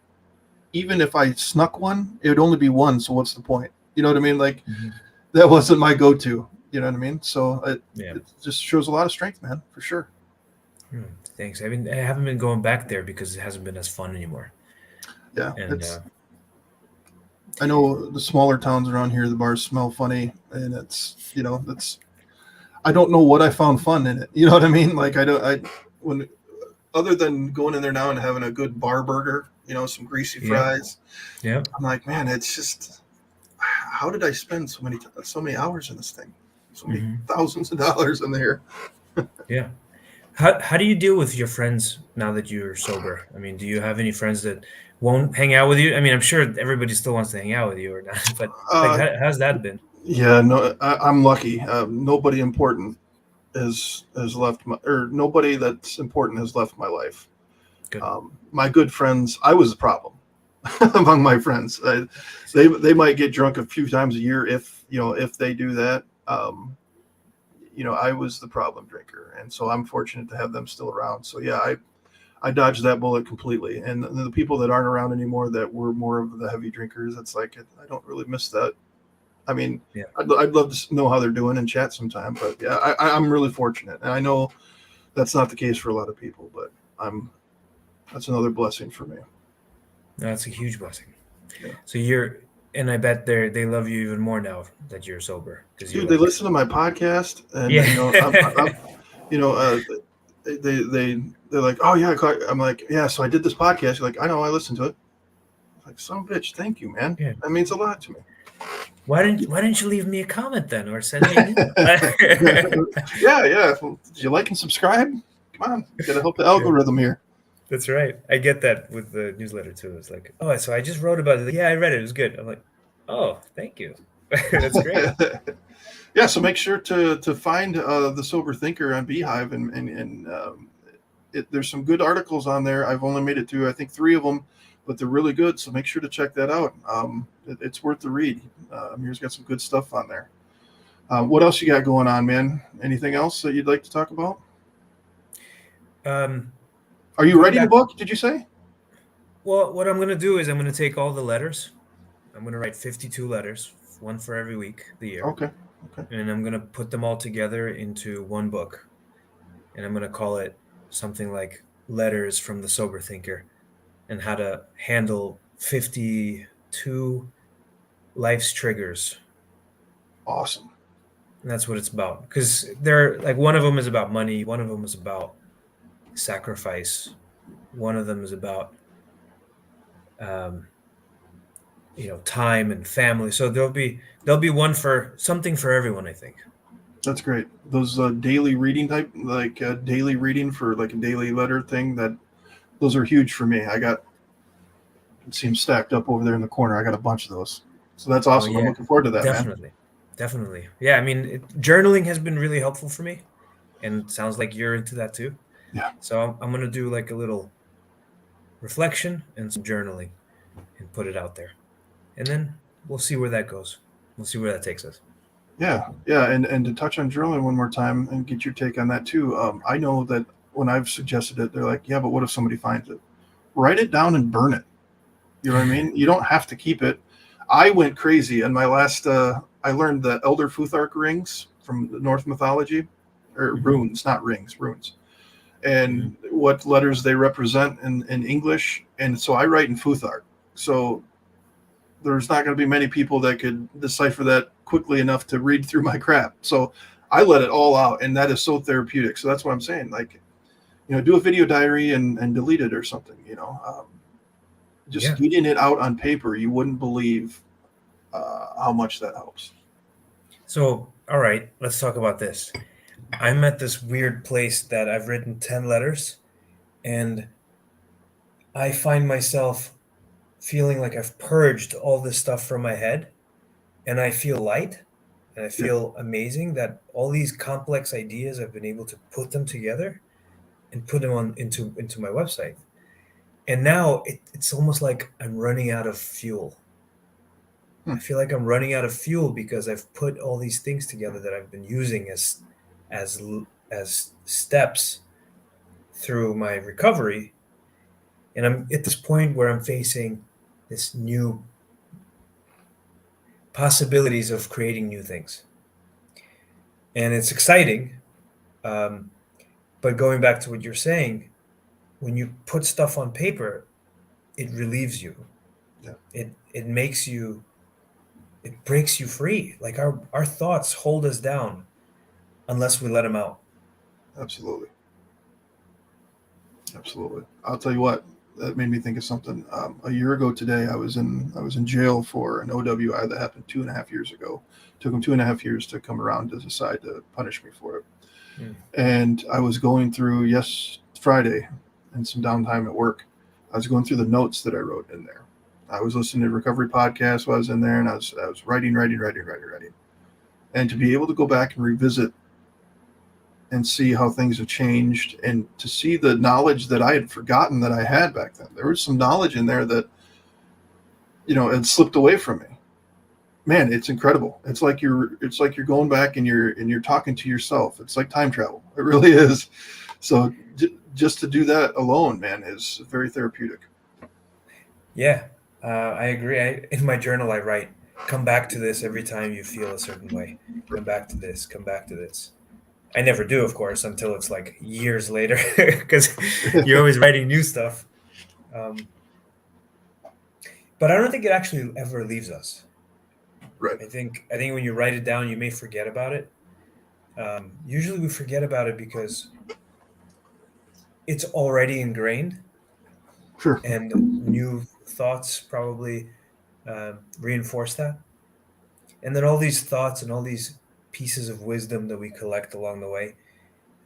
Even if I snuck one, it would only be one. So what's the point? You know what I mean? Like, Mm-hmm. that wasn't my go-to. You know what I mean? So Yeah. it just shows a lot of strength, man, for sure. Thanks. I haven't been going back there because it hasn't been as fun anymore. Yeah, And I know the smaller towns around here, the bars smell funny, and it's I don't know what I found fun in it. You know what I mean? Like when other than going in there now and having a good bar burger, some greasy yeah, fries, yeah, I'm like, man, it's just how did I spend so many hours in this thing, so many hmm thousands of dollars in there? yeah. How do you deal with your friends now that you're sober? I mean, do you have any friends that won't hang out with you? I mean, I'm sure everybody still wants to hang out with you or not, but like, Uh, how's that been? yeah, no, I'm lucky. Nobody important has left my, or nobody that's important has left my life. Good. My good friends, I was the problem among my friends. They might get drunk a few times a year if they do that. I was the problem drinker, and so I'm fortunate to have them still around. So yeah, I dodged that bullet completely. And the people that aren't around anymore that were more of the heavy drinkers, it's like I don't really miss that. I mean, Yeah. I'd love to know how they're doing and chat sometime, but yeah, I'm really fortunate, and I know that's not the case for a lot of people, but I'm that's another blessing for me. That's a huge blessing. Yeah. So and I bet they love you even more now that you're sober because you're Dude, they like, listen to my podcast, and yeah, I'm you know, they're like, oh yeah, I'm like, yeah. So I did this podcast. You're like, I know, I listened to it. I'm like, son of a bitch, thank you, man. yeah. That means a lot to me. Why didn't you leave me a comment then or send me an email? Yeah, yeah. Well, did you like and subscribe? Come on, gotta help the Yeah. algorithm here. That's right. I get that with the newsletter too. It's like, oh, so I just wrote about it. Yeah, I read it. It was good. I'm like, oh, thank you. That's great. Yeah, so make sure to find the Sober Thinker on Beehive, and there's some good articles on there. I've only made it to I think 3 of them, but they're really good. So make sure to check that out. It's worth the read. Amir's got some good stuff on there. What else you got going on, man? Anything else that you'd like to talk about? Are you Going writing a back. book? Did you say? Well, what I'm gonna do is I'm gonna take all the letters. I'm gonna write 52 letters, one for every week the year, Okay. Okay. and I'm gonna put them all together into one book, and I'm gonna call it something like "Letters from the Sober Thinker," and how to handle 52 life's triggers. Awesome. And that's what it's about. Because they're like one of them is about money, one of them is about sacrifice, one of them is about um, time and family. So there'll be one for something for everyone, I think. That's great. Those daily reading type, like daily reading for like a daily letter thing, those are huge for me. It seems stacked up over there in the corner. I got a bunch of those. So that's Oh awesome. I'm yeah, looking forward to that, man. definitely. Yeah, I mean, journaling has been really helpful for me, and sounds like you're into that too. Yeah. So I'm gonna do like a little reflection and some journaling and put it out there, and then we'll see where that goes. We'll see where that takes us. Yeah. Yeah. And to touch on journaling one more time and get your take on that too. I know that when I've suggested it, they're like, yeah, but what if somebody finds it? Write it down and burn it. You know what I mean? You don't have to keep it. I went crazy in my last. I learned the Elder Futhark rings from the Norse mythology, or runes, not rings, runes, and what letters they represent in English. And so I write in Futhark. So there's not going to be many people that could decipher that quickly enough to read through my crap. So I let it all out, and that is so therapeutic. So that's what I'm saying. Like, do a video diary and delete it or something. Just getting it out on paper, you wouldn't believe how much that helps. So, all right, let's talk about this. I'm at this weird place that I've written 10 letters, and I find myself feeling like I've purged all this stuff from my head, and I feel light, and I feel amazing that all these complex ideas, I've been able to put them together and put them into my website. And now it's almost like I'm running out of fuel. I feel like I'm running out of fuel because I've put all these things together that I've been using as steps through my recovery, and I'm at this point where I'm facing this new possibilities of creating new things, and it's exciting. But going back to what you're saying, when you put stuff on paper, it relieves you. Yeah. It makes you, it breaks you free. Like our thoughts hold us down unless we let them out. Absolutely. I'll tell you what, that made me think of something. A year ago today, I was in jail for an OWI that happened 2.5 years ago. Took them 2.5 years to come around to decide to punish me for it. And I was going through Friday and some downtime at work. I was going through the notes that I wrote in there. I was listening to recovery podcasts while I was in there, and I was writing. And to be able to go back and revisit and see how things have changed, and to see the knowledge that I had forgotten that I had back then. There was some knowledge in there that, had slipped away from me. Man, it's incredible. It's like you're going back and you're talking to yourself. It's like time travel. It really is. So just to do that alone, man, is very therapeutic. Yeah, I agree. In my journal, I write, come back to this every time you feel a certain way. Come back to this. Come back to this. I never do, of course, until it's like years later, because you're always writing new stuff. But I don't think it actually ever leaves us. Right. I think when you write it down, you may forget about it. Usually we forget about it because it's already ingrained. Sure. And new thoughts probably reinforce that. And then all these thoughts and all these pieces of wisdom that we collect along the way,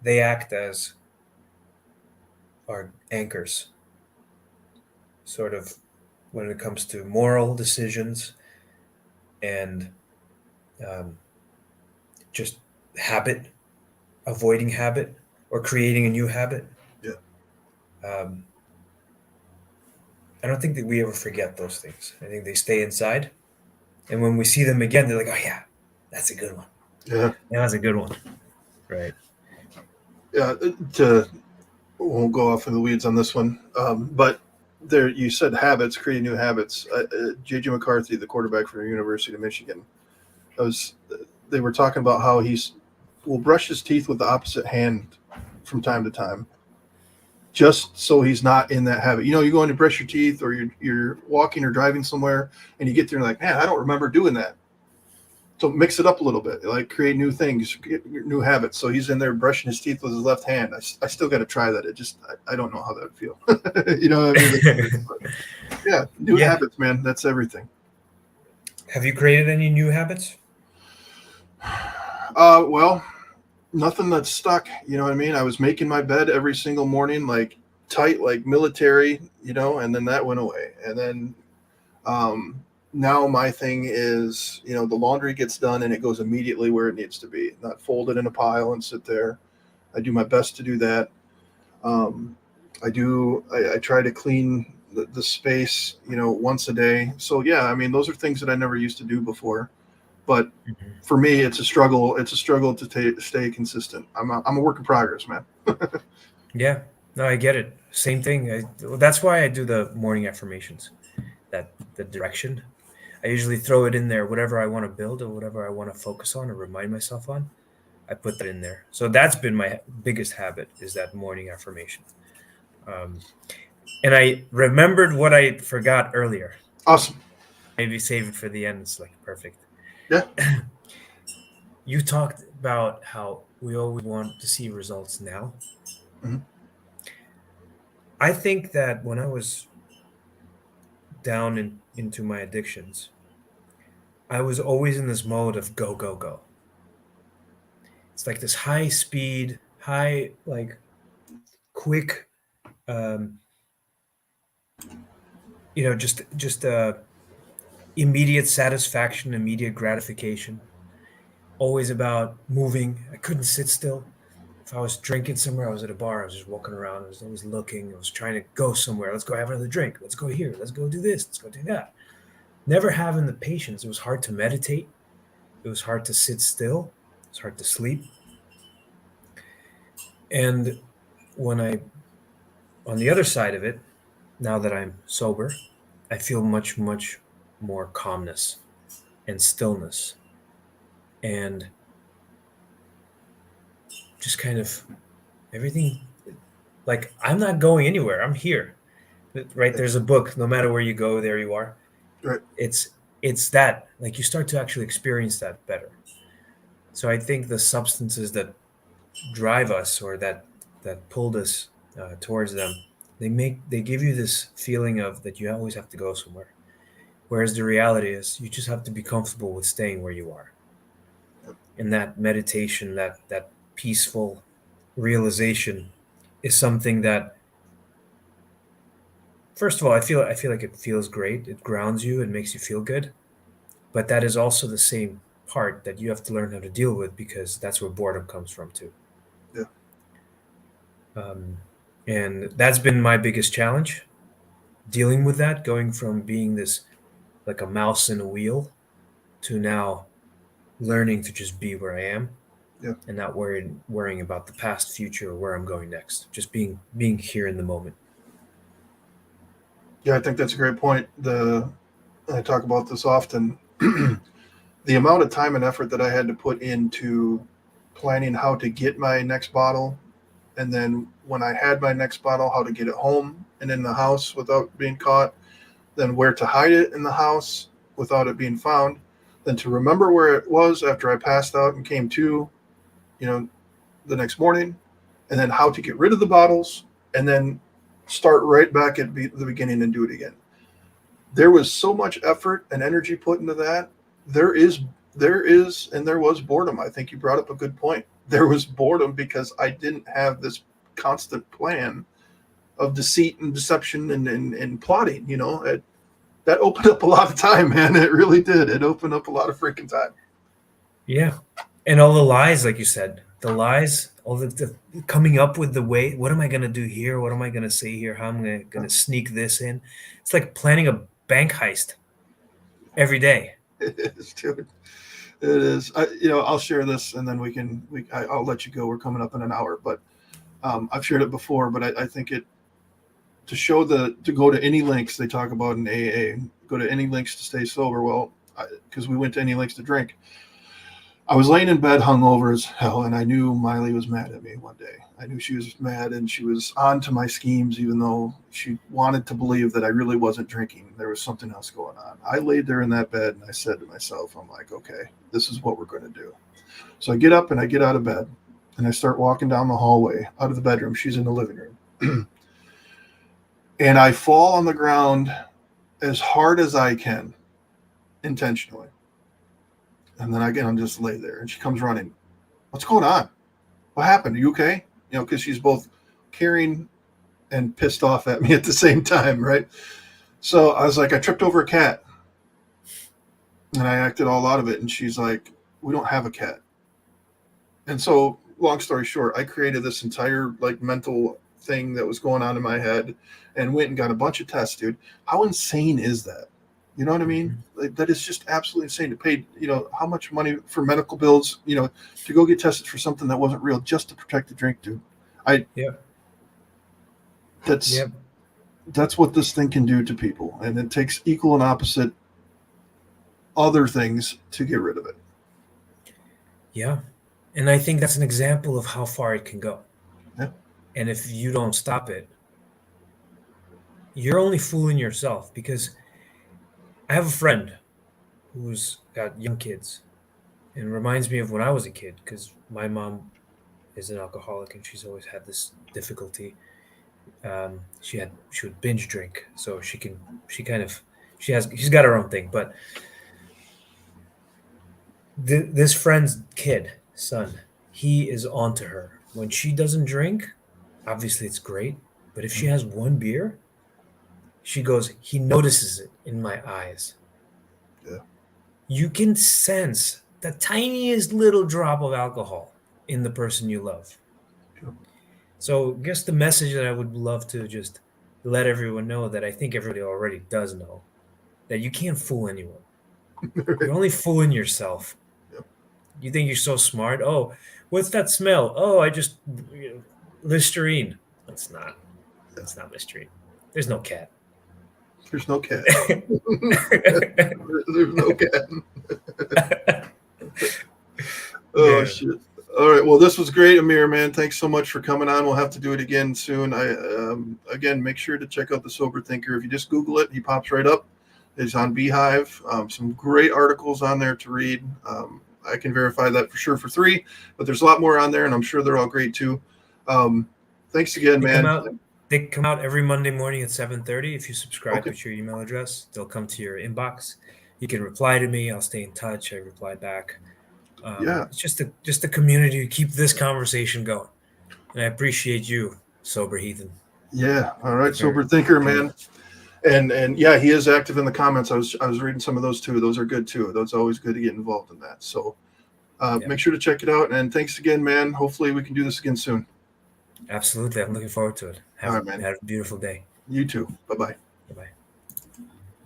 they act as our anchors, sort of, when it comes to moral decisions and just avoiding habit or creating a new habit. Yeah. I don't think that we ever forget those things. I think they stay inside. And when we see them again, they're like, oh, yeah, that's a good one. Yeah. That's a good one. Right. Yeah. Won't go off in the weeds on this one. But there, you said habits, creating new habits. J.J. McCarthy, the quarterback for the University of Michigan, they were talking about how will brush his teeth with the opposite hand from time to time, just so he's not in that habit. You're going to brush your teeth, or you're walking or driving somewhere, and you get there and like, man, I don't remember doing that. So mix it up a little bit, like create new things, new habits. So he's in there brushing his teeth with his left hand. I still got to try that. I don't know how that would feel. You know what I mean? Yeah, new habits, man. That's everything. Have you created any new habits? Well, nothing that's stuck. You know what I mean? I was making my bed every single morning, like tight, like military, and then that went away. And then um, now my thing is, the laundry gets done and it goes immediately where it needs to be, not folded in a pile and sit there. I do my best to do that. Um, I try to clean the space, once a day. So yeah, I mean, those are things that I never used to do before. But Mhm. for me, it's a struggle. It's a struggle to stay consistent. I'm a work in progress, man. Yeah, no, I get it. Same thing. That's why I do the morning affirmations. That the direction. I usually throw it in there, whatever I want to build or whatever I want to focus on or remind myself on. I put that in there. So that's been my biggest habit is that morning affirmation. Um, and I remembered what I forgot earlier. Awesome. Maybe save it for the end. It's like perfect. Yeah. You talked about how we always want to see results now. Mhm. I think that when I was down into my addictions, I was always in this mode of go, go, go. It's like this high speed, high, like quick, um, just immediate satisfaction, immediate gratification. Always about moving. I couldn't sit still. If I was drinking somewhere, I was at a bar, I was just walking around, I was always looking, I was trying to go somewhere. Let's go have another drink. Let's go here. Let's go do this. Let's go do that. Never having the patience. It was hard to meditate. It was hard to sit still. It was hard to sleep. And when I, on the other side of it, now that I'm sober, I feel much, much more calmness and stillness and just kind of everything. Like, I'm not going anywhere. I'm here. Right? There's a book. No matter where you go, there you are. Right. It's it's that like you start to actually experience that better. So I think the substances that drive us or that pulled us towards them, they give you this feeling of that you always have to go somewhere. Whereas the reality is you just have to be comfortable with staying where you are. And that meditation, that peaceful realization is something that first of all, I feel like it feels great. It grounds you, it makes you feel good. But that is also the same part that you have to learn how to deal with because that's where boredom comes from too. Yeah. Um, and that's been my biggest challenge, dealing with that, going from being this like a mouse in a wheel to now learning to just be where I am Yeah. and not worrying about the past, future, or where I'm going next. Just being here in the moment. Yeah. I think that's a great point. I talk about this often. The amount of time and effort that I had to put into planning how to get my next bottle, and then when I had my next bottle, how to get it home and in the house without being caught, then where to hide it in the house without it being found, then to remember where it was after I passed out and came to, you know, the next morning, and then how to get rid of the bottles, and then start right back at the beginning and do it again. There was so much effort and energy put into that. There is, and there was boredom. I think you brought up a good point. There was boredom because I didn't have this constant plan of deceit and deception and plotting. That opened up a lot of time, man. It really did. It opened up a lot of freaking time. Yeah. And all the lies, like you said, the lies, all the coming up with the way, what am I going to do here? What am I going to say here? How am I going to sneak this in? It's like planning a bank heist every day. It is, dude. It is. I'll share this, and then I'll let you go. We're coming up in an hour, but I've shared it before. But I think it to go to any lengths they talk about in AA, go to any lengths to stay sober. Well, because we went to any lengths to drink. I was laying in bed hungover as hell, and I knew Miley was mad at me one day. I knew she was mad, and she was on to my schemes, even though she wanted to believe that I really wasn't drinking. There was something else going on. I laid there in that bed, and I said to myself, I'm like, okay, this is what we're going to do. So I get up and I get out of bed, and I start walking down the hallway out of the bedroom. She's in the living room. And I fall on the ground as hard as I can, intentionally. And then again, I'm just lay there, and she comes running. What's going on? What happened? Are you okay? You know, because she's both caring and pissed off at me at the same time, right? So I was like, I tripped over a cat. And I acted all out of it. And she's like, we don't have a cat. And so, long story short, I created this entire like mental thing that was going on in my head and went and got a bunch of tests, dude. How insane is that? You know what I mean? Like, that is just absolutely insane to pay, you know, how much money for medical bills, you know, to go get tested for something that wasn't real just to protect the drink, dude. That's what this thing can do to people. And it takes equal and opposite other things to get rid of it. Yeah. And I think that's an example of how far it can go. Yeah. And if you don't stop it, you're only fooling yourself, because I have a friend who's got young kids, and it reminds me of when I was a kid, because my mom is an alcoholic and she's always had this difficulty. She would binge drink, so she's got her own thing. But this friend's son, he is onto her. When she doesn't drink, obviously it's great, but if she has one beer, she goes, he notices it in my eyes. Yeah. You can sense the tiniest little drop of alcohol in the person you love. Sure. So I guess the message that I would love to just let everyone know, that I think everybody already does know, that you can't fool anyone. You're only fooling yourself. Yep. You think you're so smart. Oh, what's that smell? Oh, I just Listerine. That's not Listerine. There's no cat. There's no cat. There's no cat. Oh, yeah. Shit. All right. Well, this was great, Amir, man. Thanks so much for coming on. We'll have to do it again soon. Again, make sure to check out the Sober Thinker. If you just Google it, he pops right up. It's on Beehive. Some great articles on there to read. I can verify that for sure for free, but there's a lot more on there, and I'm sure they're all great too. Thanks again, man. They come out every Monday morning at 7:30. If you subscribe with your email address, they'll come to your inbox. You can reply to me. I'll stay in touch. I reply back. It's just a community to keep this conversation going. And I appreciate you, Sober Heathen. Yeah. All right. Sober Thinker, man. And yeah, he is active in the comments. I was reading some of those too. Those are good too. Those are always good to get involved in that. So make sure to check it out. And thanks again, man. Hopefully we can do this again soon. Absolutely. I'm looking forward to it. All right, man. Have a beautiful day. You too. Bye-bye. Bye-bye.